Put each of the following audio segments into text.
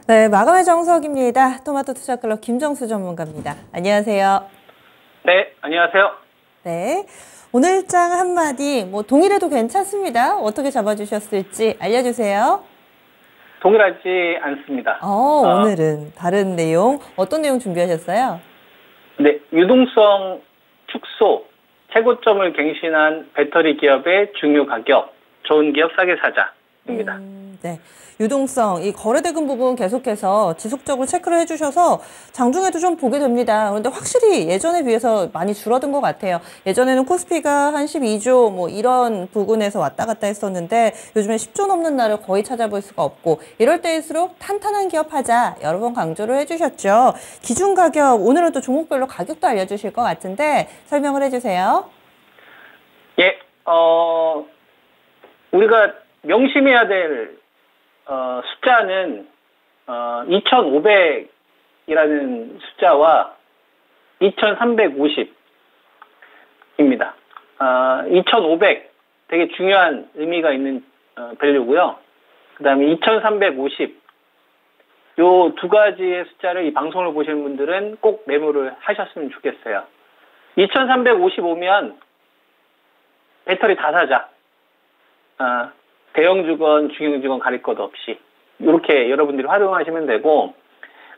네, 마감의 정석입니다. 토마토 투자클럽 김정수 전문가입니다. 안녕하세요. 네, 안녕하세요. 네, 오늘 일장 한마디 동일해도 괜찮습니다. 어떻게 잡아주셨을지 알려주세요. 동일하지 않습니다. 오늘은 다른 내용, 어떤 내용 준비하셨어요? 네, 유동성 축소, 최고점을 갱신한 배터리 기업의 중요 가격, 좋은 기업 싸게 사자입니다. 네. 유동성, 이 거래대금 부분 계속해서 지속적으로 체크를 해주셔서 장중에도 좀 보게 됩니다. 그런데 확실히 예전에 비해서 많이 줄어든 것 같아요. 예전에는 코스피가 한 12조 이런 부근에서 왔다 갔다 했었는데 요즘에 10조 넘는 날을 거의 찾아볼 수가 없고 이럴 때일수록 탄탄한 기업 하자 여러 번 강조를 해주셨죠. 기준 가격, 오늘은 또 종목별로 가격도 알려주실 것 같은데 설명을 해주세요. 예, 우리가 명심해야 될 숫자는 2,500이라는 숫자와 2,350입니다. 2,500 되게 중요한 의미가 있는 밸류고요. 그 다음에 2,350 요 두 가지의 숫자를 이 방송을 보시는 분들은 꼭 메모를 하셨으면 좋겠어요. 2,355면 배터리 다 사자. 대형 주건, 중형 주건 가릴 것 없이 이렇게 여러분들이 활용하시면 되고,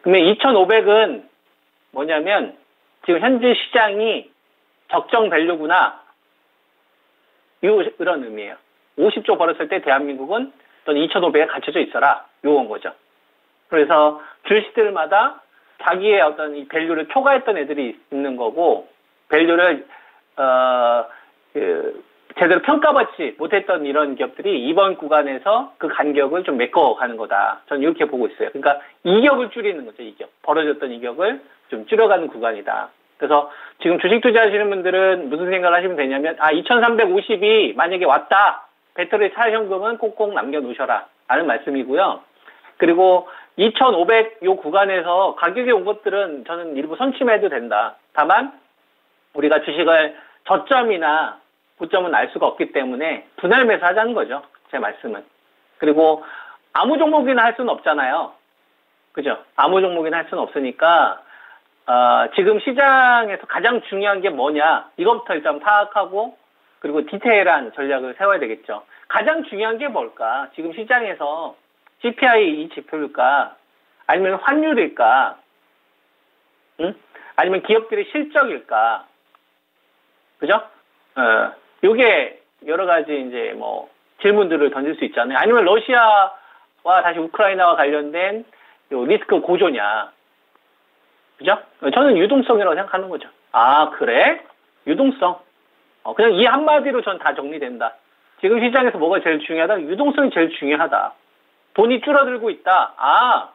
그러면 2,500은 뭐냐면 지금 현재 시장이 적정 밸류구나 이런 의미예요. 50조 벌었을 때 대한민국은 또는 2,500에 갇혀져 있어라 요건 거죠. 그래서 주식들마다 자기의 어떤 이 밸류를 초과했던 애들이 있는 거고, 밸류를 제대로 평가받지 못했던 이런 기업들이 이번 구간에서 그 간격을 좀 메꿔가는 거다. 저는 이렇게 보고 있어요. 그러니까 이격을 줄이는 거죠. 이격. 벌어졌던 이격을 좀 줄여가는 구간이다. 그래서 지금 주식 투자하시는 분들은 무슨 생각을 하시면 되냐면 2350이 만약에 왔다. 배터리 살 현금은 꼭꼭 남겨놓으셔라. 라는 말씀이고요. 그리고 2500 요 구간에서 가격이 온 것들은 저는 일부 선침해도 된다. 다만 우리가 주식을 저점이나 고점은 알 수가 없기 때문에 분할 매수하자는 거죠. 제 말씀은. 그리고 아무 종목이나 할 수는 없잖아요. 그죠? 아무 종목이나 할 수는 없으니까 지금 시장에서 가장 중요한 게 뭐냐 이것부터 일단 파악하고 그리고 디테일한 전략을 세워야 되겠죠. 가장 중요한 게 뭘까? 지금 시장에서 CPI 이 지표일까? 아니면 환율일까? 응? 아니면 기업들의 실적일까? 그죠? 요게 여러 가지 이제 질문들을 던질 수 있잖아요. 아니면 러시아와 다시 우크라이나와 관련된 요 리스크 고조냐. 그죠? 저는 유동성이라고 생각하는 거죠. 아, 그래? 유동성. 그냥 이 한마디로 전 다 정리된다. 지금 시장에서 뭐가 제일 중요하다? 유동성이 제일 중요하다. 돈이 줄어들고 있다.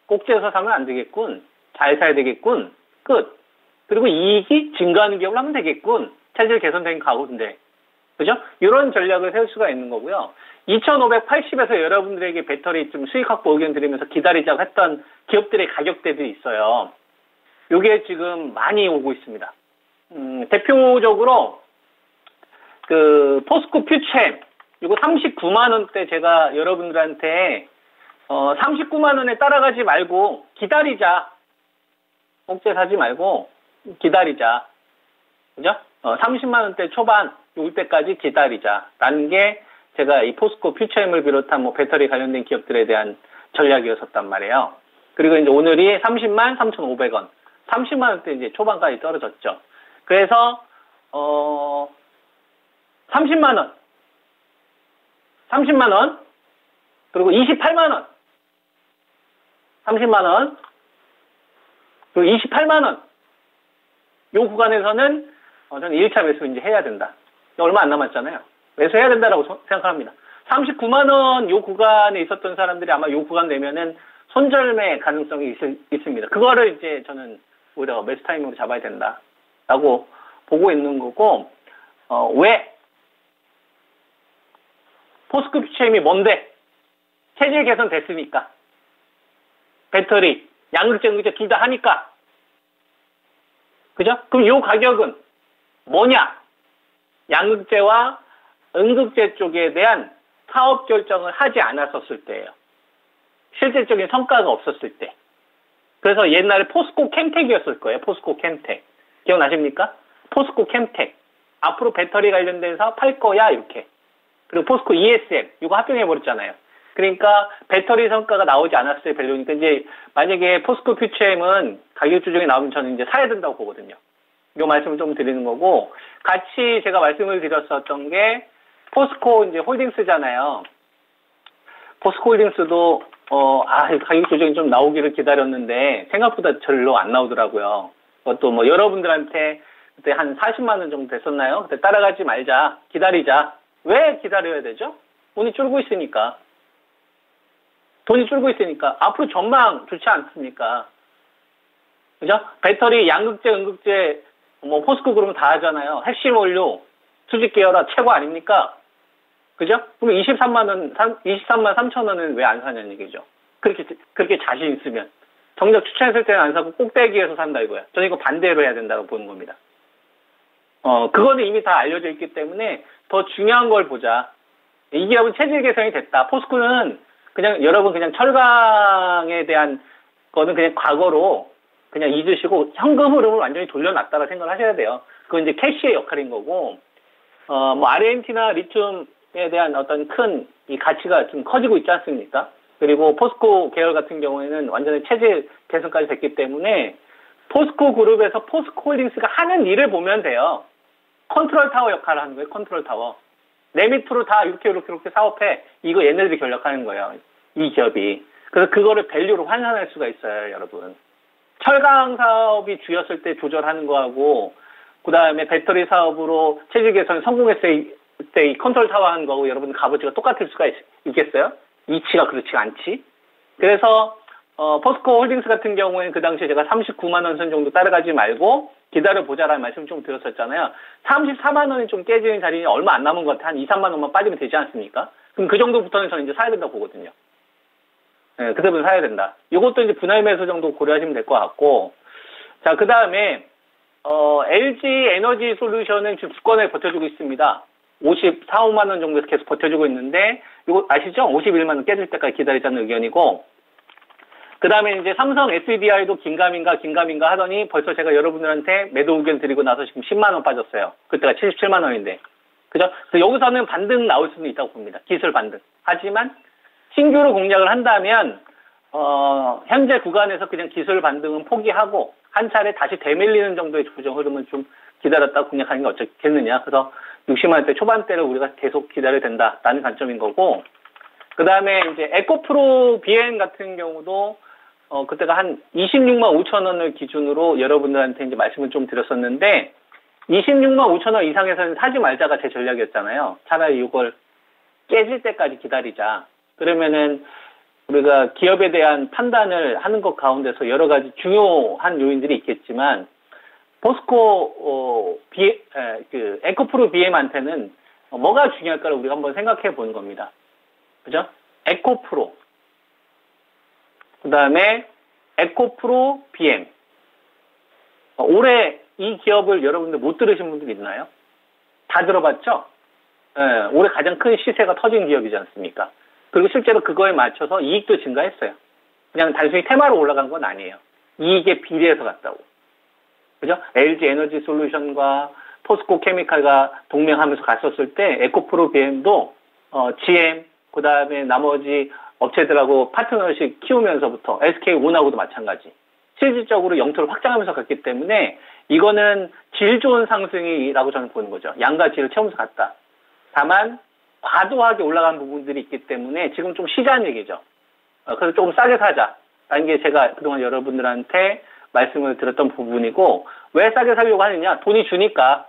꼭지에서 사면 안 되겠군. 잘 사야 되겠군. 끝. 그리고 이익이 증가하는 기업을 하면 되겠군. 체질 개선된 가운데. 그죠? 이런 전략을 세울 수가 있는 거고요. 2,580에서 여러분들에게 배터리 좀 수익 확보 의견 드리면서 기다리자고 했던 기업들의 가격대들이 있어요. 요게 지금 많이 오고 있습니다. 대표적으로, 포스코 퓨챔, 이거 39만원대 제가 여러분들한테, 39만원에 따라가지 말고 기다리자. 꼭지 사지 말고 기다리자. 그죠? 30만원대 초반 올 때까지 기다리자라는 게 제가 이 포스코 퓨처엠을 비롯한 배터리 관련된 기업들에 대한 전략이었었단 말이에요. 그리고 이제 오늘이 30만 3,500원. 30만원대 이제 초반까지 떨어졌죠. 그래서, 30만원. 30만원. 그리고 28만원. 30만원. 그리고 28만원. 요 구간에서는 저는 1차 매수 이제 해야 된다. 얼마 안 남았잖아요. 매수해야 된다라고 생각합니다. 39만원 요 구간에 있었던 사람들이 아마 요 구간 되면은 손절매 가능성이 있습니다. 그거를 이제 저는 오히려 매수 타이밍으로 잡아야 된다라고 보고 있는 거고, 왜? 포스코 퓨처엠이 뭔데? 체질 개선 됐으니까. 배터리, 양극재, 응극재 둘 다 하니까. 그죠? 그럼 요 가격은 뭐냐? 양극재와 응극재 쪽에 대한 사업 결정을 하지 않았었을 때예요. 실질적인 성과가 없었을 때. 그래서 옛날에 포스코 캠텍이었을 거예요. 포스코 캠텍. 기억나십니까? 포스코 캠텍. 앞으로 배터리 관련된 사업 할 거야, 이렇게. 그리고 포스코 ESM. 이거 합병해버렸잖아요. 그러니까 배터리 성과가 나오지 않았을 때 밸류니까 이제 만약에 포스코 퓨처엠은 가격 조정이 나오면 저는 이제 사야 된다고 보거든요. 이 말씀을 좀 드리는 거고, 같이 제가 말씀을 드렸었던 게 포스코 이제 홀딩스잖아요. 포스코 홀딩스도 가격 조정이 좀 나오기를 기다렸는데 생각보다 별로 안 나오더라고요. 그것도 뭐 여러분들한테 그때 한 40만 원 정도 됐었나요? 그때 따라가지 말자, 기다리자. 왜 기다려야 되죠? 돈이 줄고 있으니까. 돈이 줄고 있으니까. 앞으로 전망 좋지 않습니까? 그죠? 배터리, 양극재, 음극재, 뭐 포스코 그러면 다 하잖아요. 핵심 원료, 수직 계열화 최고 아닙니까? 그죠? 그럼 23만 3천 원은 왜 안 사냐는 얘기죠. 그렇게 자신 있으면. 정작 추천했을 때는 안 사고 꼭대기에서 산다 이거야. 저는 이거 반대로 해야 된다고 보는 겁니다. 그거는 이미 다 알려져 있기 때문에 더 중요한 걸 보자. 이 기업은 체질 개선이 됐다. 포스코는 여러분 그냥 철강에 대한 거는 그냥 과거로 그냥 잊으시고 현금 흐름을 완전히 돌려놨다고 생각을 하셔야 돼요. 그건 이제 캐시의 역할인 거고, 뭐 아르헨티나 리튬에 대한 어떤 큰 이 가치가 좀 커지고 있지 않습니까? 그리고 포스코 계열 같은 경우에는 완전히 체질 개선까지 됐기 때문에 포스코 그룹에서 포스코 홀딩스가 하는 일을 보면 돼요. 컨트롤 타워 역할을 하는 거예요. 컨트롤 타워. 내 밑으로 다 이렇게 사업해. 이거 얘네들이 결력하는 거예요. 이 기업이. 그래서 그거를 밸류로 환산할 수가 있어요, 여러분. 철강 사업이 주였을 때 조절하는 거하고, 그 다음에 배터리 사업으로 체질 개선 성공했을 때 이 컨트롤 타워 하는 거하고 여러분 값어치가 똑같을 수가 있겠어요? 이치가 그렇지 않지. 그래서 포스코 홀딩스 같은 경우에는 그 당시에 제가 39만 원 선 정도 따라가지 말고 기다려보자라는 말씀 좀 드렸었잖아요. 34만 원이 좀 깨지는 자리는 얼마 안 남은 것 같아. 한 2, 3만 원만 빠지면 되지 않습니까? 그럼 그 정도부터는 저는 이제 사야 된다고 보거든요. 네, 그때부터 사야 된다. 이것도 이제 분할 매수 정도 고려하시면 될 것 같고. 자, 그 다음에 LG 에너지 솔루션은 지금 주권에 버텨주고 있습니다. 54, 5만 원 정도에서 계속 버텨주고 있는데, 이거 아시죠? 51만 원 깨질 때까지 기다리자는 의견이고, 그 다음에 이제 삼성 SDI도 긴가민가 하더니 벌써 제가 여러분들한테 매도 의견 드리고 나서 지금 10만 원 빠졌어요. 그때가 77만 원인데. 그죠? 그래서 여기서는 반등 나올 수는 있다고 봅니다. 기술 반등. 하지만 신규로 공략을 한다면, 현재 구간에서 그냥 기술 반등은 포기하고, 한 차례 다시 되밀리는 정도의 조정 흐름을 좀 기다렸다가 공략하는 게 어쩌겠느냐. 그래서 60만 원대 초반대를 우리가 계속 기다려야 된다라는 관점인 거고, 그 다음에 이제 에코프로 BN 같은 경우도, 그때가 한 26만 5천 원을 기준으로 여러분들한테 이제 말씀을 좀 드렸었는데, 26만 5천 원 이상에서는 사지 말자가 제 전략이었잖아요. 차라리 이걸 깨질 때까지 기다리자. 그러면은 우리가 기업에 대한 판단을 하는 것 가운데서 여러 가지 중요한 요인들이 있겠지만, 포스코, 에코프로 BM한테는 뭐가 중요할까를 우리가 한번 생각해 보는 겁니다. 그죠? 에코프로. 그 다음에 에코프로 BM. 올해 이 기업을 여러분들 못 들으신 분들 있나요? 다 들어봤죠? 올해 가장 큰 시세가 터진 기업이지 않습니까? 그리고 실제로 그거에 맞춰서 이익도 증가했어요. 그냥 단순히 테마로 올라간 건 아니에요. 이익에 비례해서 갔다고. 그죠? LG 에너지 솔루션과 포스코 케미칼과 동맹하면서 갔었을 때 에코프로 BM도 GM, 그 다음에 나머지 업체들하고 파트너십 키우면서부터 SK온하고도 마찬가지. 실질적으로 영토를 확장하면서 갔기 때문에 이거는 질 좋은 상승이라고 저는 보는 거죠. 양과 질을 채우면서 갔다. 다만 과도하게 올라간 부분들이 있기 때문에 지금 좀 쉬자는 얘기죠. 그래서 조금 싸게 사자라는 게 제가 그동안 여러분들한테 말씀을 드렸던 부분이고, 왜 싸게 사려고 하느냐? 돈이 주니까,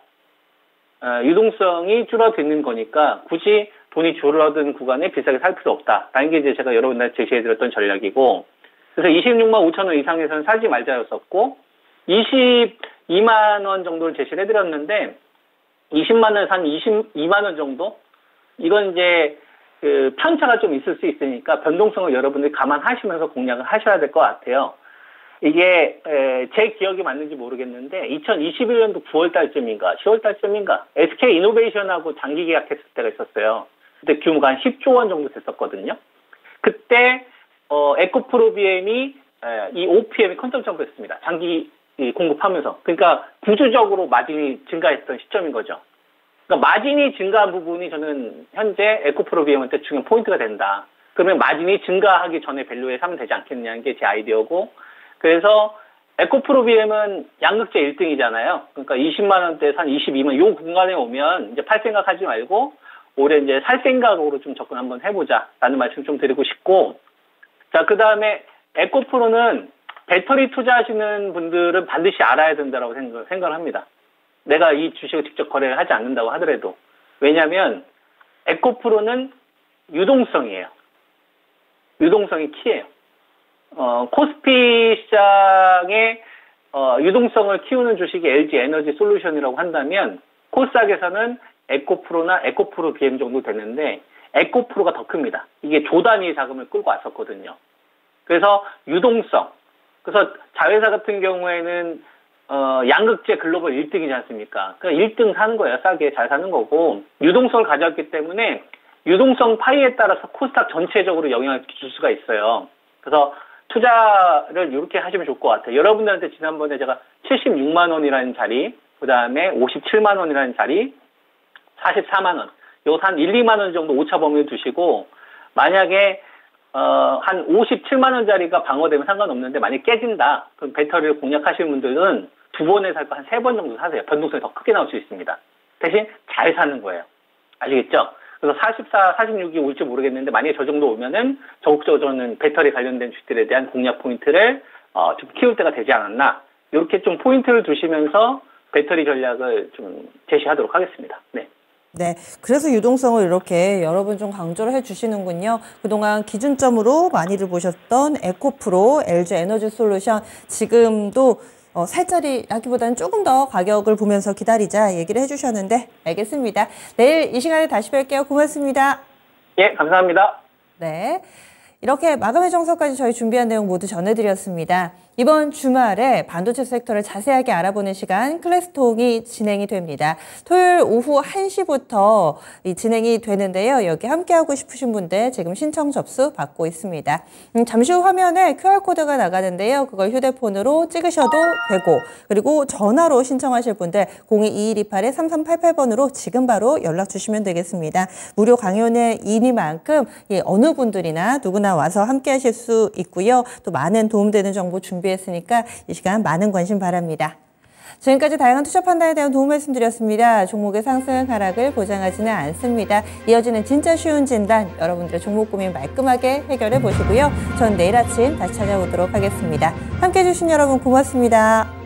유동성이 줄어드는 거니까 굳이 돈이 줄어든 구간에 비싸게 살 필요 없다라는 게 이제 제가 여러분들한테 제시해드렸던 전략이고, 그래서 26만 5천 원 이상에서는 사지 말자였었고, 22만 원 정도를 제시를 해드렸는데, 20만 원에서 한 22만 원 정도? 이건 이제 그 편차가 좀 있을 수 있으니까 변동성을 여러분들이 감안하시면서 공략을 하셔야 될 것 같아요. 이게 제 기억이 맞는지 모르겠는데 2021년도 9월 달쯤인가 10월 달쯤인가 SK 이노베이션하고 장기 계약했을 때가 있었어요. 그때 규모가 한 10조 원 정도 됐었거든요. 그때 에코프로비엠이 이 OPM이 컨텀 점프했습니다. 장기 공급하면서. 그러니까 구조적으로 마진이 증가했던 시점인 거죠. 그러니까 마진이 증가한 부분이 저는 현재 에코프로비엠한테 중요한 포인트가 된다. 그러면 마진이 증가하기 전에 밸류에 사면 되지 않겠냐는 게 제 아이디어고, 그래서 에코프로비엠은 양극재 1등이잖아요. 그러니까 20만 원대에서 한 22만 요 공간에 오면 이제 팔 생각하지 말고 올해 이제 살 생각으로 좀 접근 한번 해보자라는 말씀 좀 드리고 싶고, 자, 그 다음에 에코프로는 배터리 투자하시는 분들은 반드시 알아야 된다고 생각을 합니다. 내가 이 주식을 직접 거래를 하지 않는다고 하더라도. 왜냐하면 에코프로는 유동성이에요. 유동성이 키예요. 코스피 시장의 유동성을 키우는 주식이 LG 에너지 솔루션이라고 한다면 코스닥에서는 에코프로나 에코프로 BM 정도 되는데 에코프로가 더 큽니다. 이게 조 단위 자금을 끌고 왔었거든요. 그래서 유동성. 그래서 자회사 같은 경우에는 양극재 글로벌 1등이지 않습니까? 그러니까 1등 사는 거예요. 싸게 잘 사는 거고 유동성을 가져왔기 때문에 유동성 파이에 따라서 코스닥 전체적으로 영향을 줄 수가 있어요. 그래서 투자를 이렇게 하시면 좋을 것 같아요. 여러분들한테 지난번에 제가 76만 원이라는 자리, 그 다음에 57만 원이라는 자리, 44만 원, 요거 한 1, 2만 원 정도 오차 범위를 두시고, 만약에 한 57만 원짜리가 방어되면 상관없는데 만약에 깨진다, 그럼 배터리를 공략하시는 분들은 2번에 살 거 한 3번 정도 사세요. 변동성이 더 크게 나올 수 있습니다. 대신 잘 사는 거예요. 아시겠죠? 그래서 44, 46이 올지 모르겠는데 만약에 저 정도 오면은 적극적으로 저는 배터리 관련된 주식들에 대한 공략 포인트를 좀 키울 때가 되지 않았나, 이렇게 좀 포인트를 두시면서 배터리 전략을 좀 제시하도록 하겠습니다. 네. 네, 그래서 유동성을 이렇게 여러 번 좀 강조를 해주시는군요. 그동안 기준점으로 많이들 보셨던 에코프로, LG 에너지 솔루션, 지금도 살 자리라기보다는 조금 더 가격을 보면서 기다리자 얘기를 해주셨는데 알겠습니다. 내일 이 시간에 다시 뵐게요. 고맙습니다. 예, 감사합니다. 네, 이렇게 마감의 정석까지 저희 준비한 내용 모두 전해드렸습니다. 이번 주말에 반도체 섹터를 자세하게 알아보는 시간 클래스톡이 진행이 됩니다. 토요일 오후 1시부터 진행이 되는데요. 여기 함께하고 싶으신 분들 지금 신청 접수 받고 있습니다. 잠시 후 화면에 QR코드가 나가는데요. 그걸 휴대폰으로 찍으셔도 되고, 그리고 전화로 신청하실 분들 022128-3388번으로 지금 바로 연락 주시면 되겠습니다. 무료 강연의 이니만큼 어느 분들이나 누구나 와서 함께하실 수 있고요. 또 많은 도움되는 정보 준비했으니까 이 시간 많은 관심 바랍니다. 지금까지 다양한 투자 판단에 대한 도움 말씀드렸습니다. 종목의 상승, 하락을 보장하지는 않습니다. 이어지는 진짜 쉬운 진단, 여러분들의 종목 고민 말끔하게 해결해 보시고요. 전 내일 아침 다시 찾아오도록 하겠습니다. 함께해 주신 여러분 고맙습니다.